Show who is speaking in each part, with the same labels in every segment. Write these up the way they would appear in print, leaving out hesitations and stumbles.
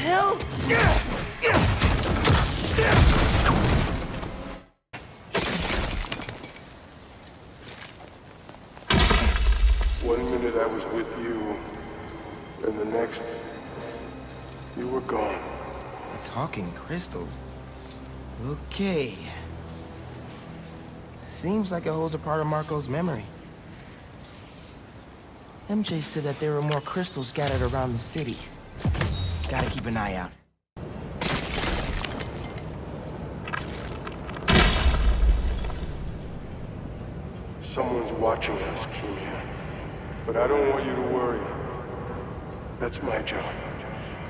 Speaker 1: hell?
Speaker 2: One minute I was with you, and the next, you were gone.
Speaker 1: A talking crystal. Okay. Seems like it holds a part of Marco's memory. MJ said that there were more crystals scattered around the city. Gotta keep an eye out.
Speaker 2: Someone's watching us, Kimia. But I don't want you to worry. That's my job.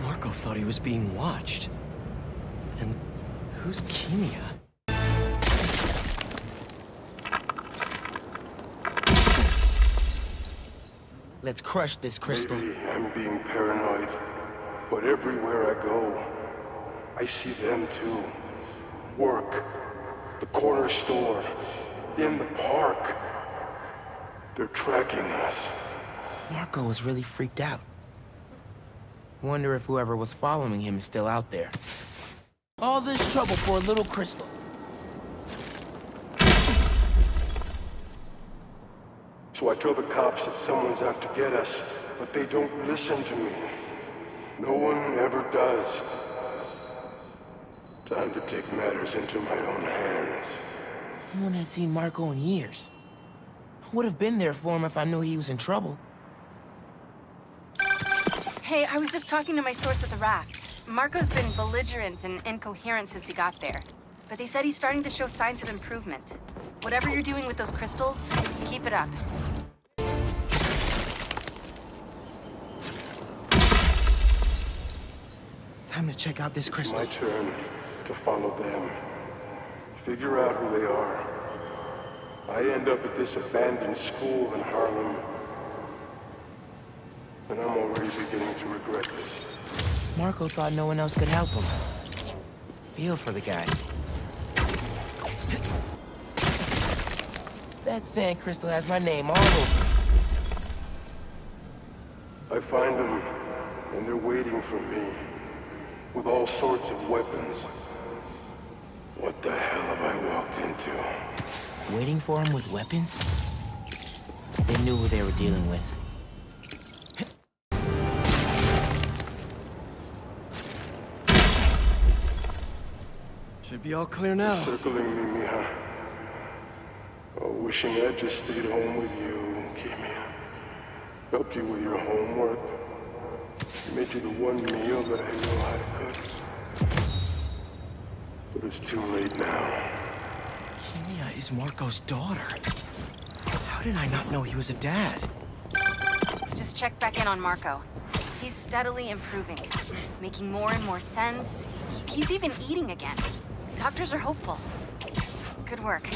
Speaker 3: Marco thought he was being watched. And who's Kimia?
Speaker 1: Let's crush this crystal.
Speaker 2: Maybe I'm being paranoid, but everywhere I go, I see them too. Work, the corner store, in the park. They're tracking us.
Speaker 1: Marco was really freaked out. Wonder if whoever was following him is still out there. All this trouble for a little crystal.
Speaker 2: So I tell the cops that someone's out to get us, but they don't listen to me. No one ever does. Time to take matters into my own hands.
Speaker 1: No one had seen Marco in years. I would have been there for him if I knew he was in trouble.
Speaker 4: Hey, I was just talking to my source at the raft. Marco's been belligerent and incoherent since he got there. But they said he's starting to show signs of improvement. Whatever you're doing with those crystals, keep it up.
Speaker 1: Time to check out this crystal.
Speaker 2: It's my turn to follow them. Figure out who they are. I end up at this abandoned school in Harlem. And I'm already beginning to regret this.
Speaker 1: Marco thought no one else could help him. Feel for the guy. That sand crystal has my name all over.
Speaker 2: I find them, and they're waiting for me, with all sorts of weapons. What the hell have I walked into?
Speaker 1: Waiting for him with weapons? They knew who they were dealing with.
Speaker 3: Should be all clear now.
Speaker 2: Circling me, Mija. Oh, wishing I'd just stayed home with you, Kimia. Helped you with your homework. Made you the one meal that I know how to cook. But it's too late now.
Speaker 3: Kimia is Marco's daughter. How did I not know he was a dad?
Speaker 4: Just check back in on Marco. He's steadily improving, making more and more sense. He's even eating again. Doctors are hopeful. Good work.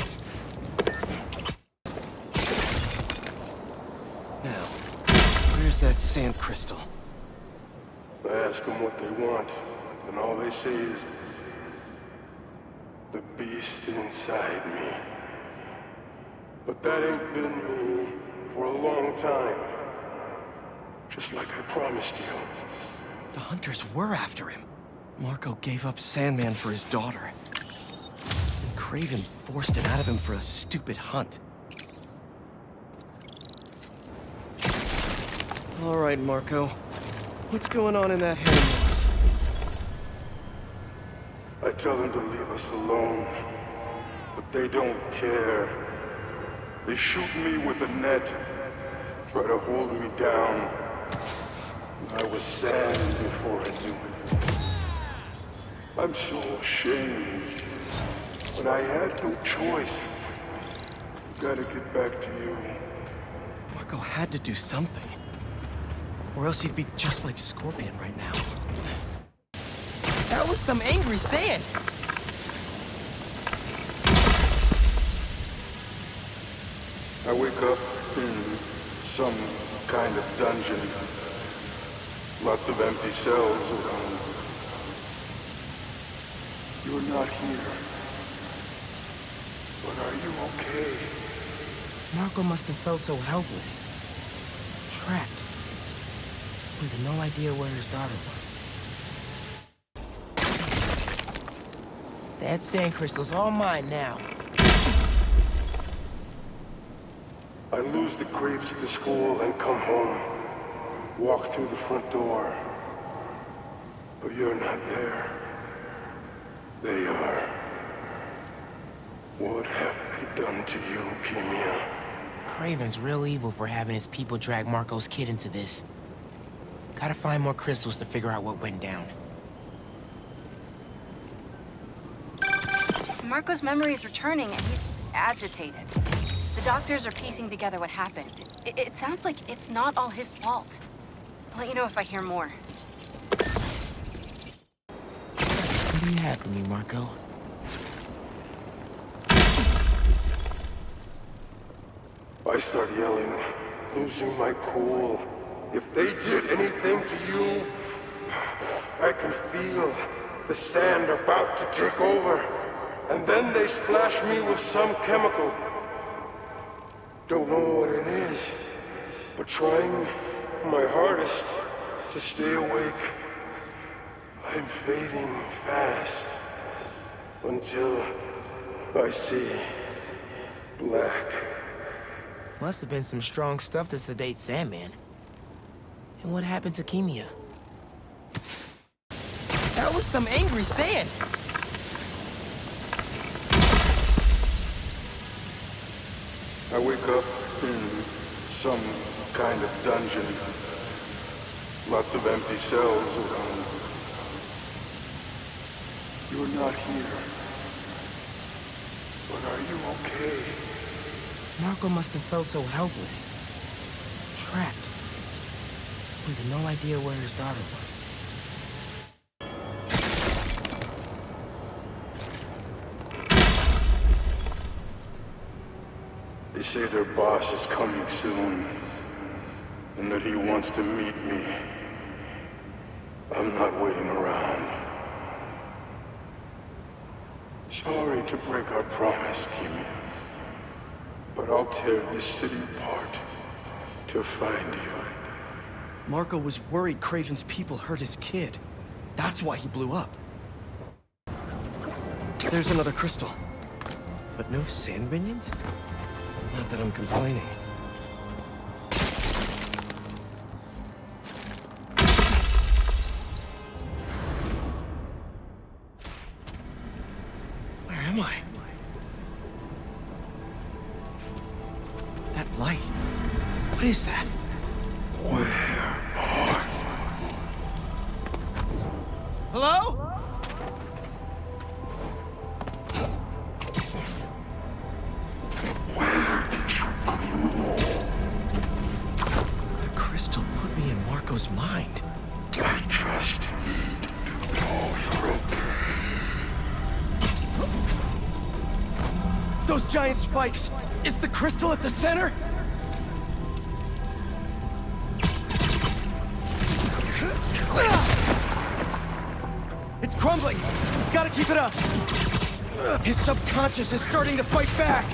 Speaker 3: Now, where's that sand crystal?
Speaker 2: I ask them what they want, and all they say is, the beast inside me. But that ain't been me for a long time. Just like I promised you.
Speaker 3: The hunters were after him. Marco gave up Sandman for his daughter. And Craven forced it out of him for a stupid hunt. All right, Marco. What's going on in that hen house?
Speaker 2: I tell them to leave us alone, but they don't care. They shoot me with a net, try to hold me down. I was sand before I knew it. I'm so ashamed, but I had no choice. Gotta get back to you.
Speaker 3: Marco had to do something. Or else he'd be just like Scorpion right now.
Speaker 1: That was some angry sand.
Speaker 2: I wake up in some kind of dungeon. Lots of empty cells around. You're not here. But are you okay?
Speaker 1: Marco must have felt so helpless. Trapped. With no idea where his daughter was. That sand crystal's all mine now.
Speaker 2: I lose the creeps at the school and come home. Walk through the front door. But you're not there. They are. What have they done to you, Kimia?
Speaker 1: Craven's real evil for having his people drag Marco's kid into this. Gotta find more crystals to figure out what went down.
Speaker 4: Marco's memory is returning and he's agitated. The doctors are piecing together what happened. It sounds like it's not all his fault. I'll let you know if I hear more.
Speaker 1: What do you have for me, Marco?
Speaker 2: I start yelling, losing my cool. If they did anything to you, I can feel the sand about to take over. And then they splash me with some chemical. Don't know what it is, but trying my hardest to stay awake. I'm fading fast until I see black.
Speaker 1: Must have been some strong stuff to sedate Sandman. And what happened to Kimia? That was some angry sand!
Speaker 2: I wake up in some kind of dungeon. Lots of empty cells around. You're not here. But are you okay?
Speaker 1: Marco must have felt so helpless. Trapped. With no idea where his daughter was.
Speaker 2: They say their boss is coming soon, and that he wants to meet me. I'm not waiting around. Sorry to break our promise, Kimi, but I'll tear this city apart to find you.
Speaker 3: Marco was worried Craven's people hurt his kid. That's why he blew up. There's another crystal. But no sand minions? Not that I'm complaining. Where am I? That light. What is that? Hello? The crystal put me in Marco's mind.
Speaker 2: I just need to know you're okay.
Speaker 3: Those giant spikes! Is the crystal at the center? It's crumbling! We've got to keep it up! His subconscious is starting to fight back!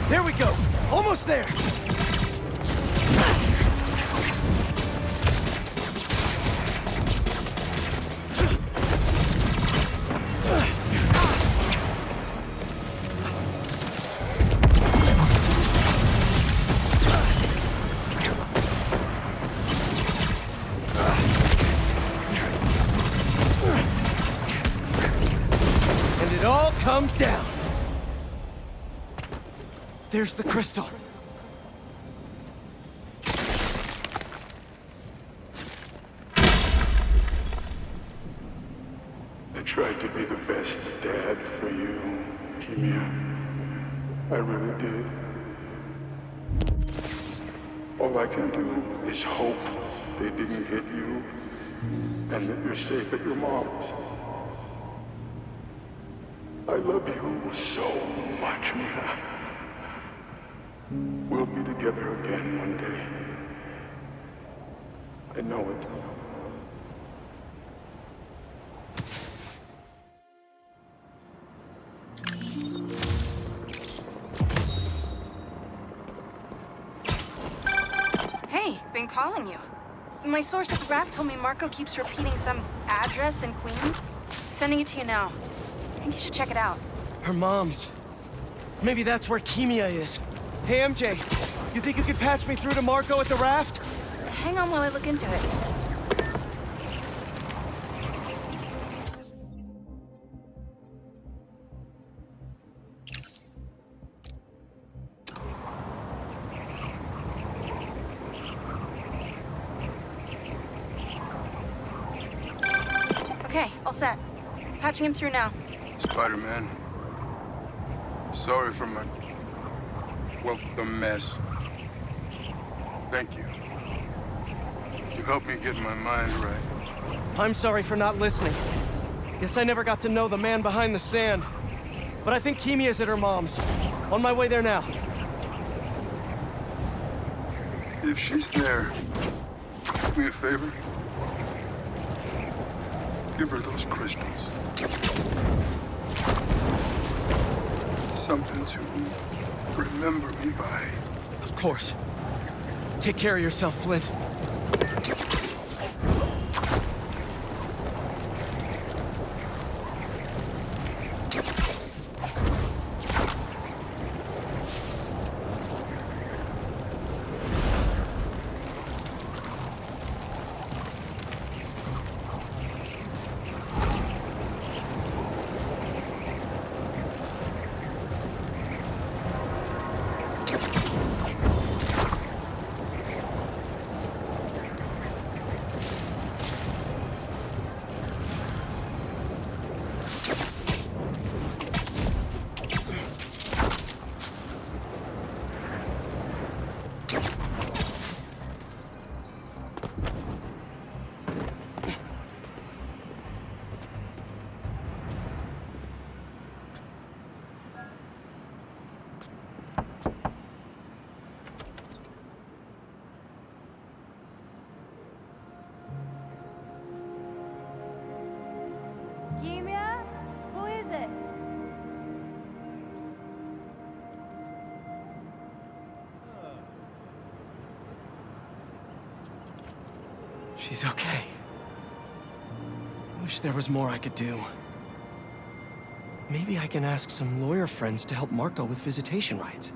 Speaker 3: There we go! Almost there! And it all comes down. There's the crystal.
Speaker 2: I tried to be the best dad for you, Kimia. I really did. All I can do is hope they didn't hit you, and that you're safe at your mom's. I love you so much, Mia. We'll be together again one day. I know it.
Speaker 4: I'm calling you. My source at the raft told me Marco keeps repeating some address in Queens. Sending it to you now. I think you should check it out.
Speaker 3: Her mom's. Maybe that's where Kimia is. Hey, MJ, you think you could patch me through to Marco at the raft?
Speaker 4: Hang on while I look into it. Okay, all set. Patching him through now.
Speaker 2: Spider-Man. Sorry for my... well, the mess. Thank you. You helped me get my mind right.
Speaker 3: I'm sorry for not listening. Guess I never got to know the man behind the sand. But I think Kimia's at her mom's. On my way there now.
Speaker 2: If she's there, do me a favor. Give her those crystals. Something to remember me by.
Speaker 3: Of course. Take care of yourself, Flint.
Speaker 5: Kimia? Who is it?
Speaker 3: She's okay. Wish there was more I could do. Maybe I can ask some lawyer friends to help Marco with visitation rights.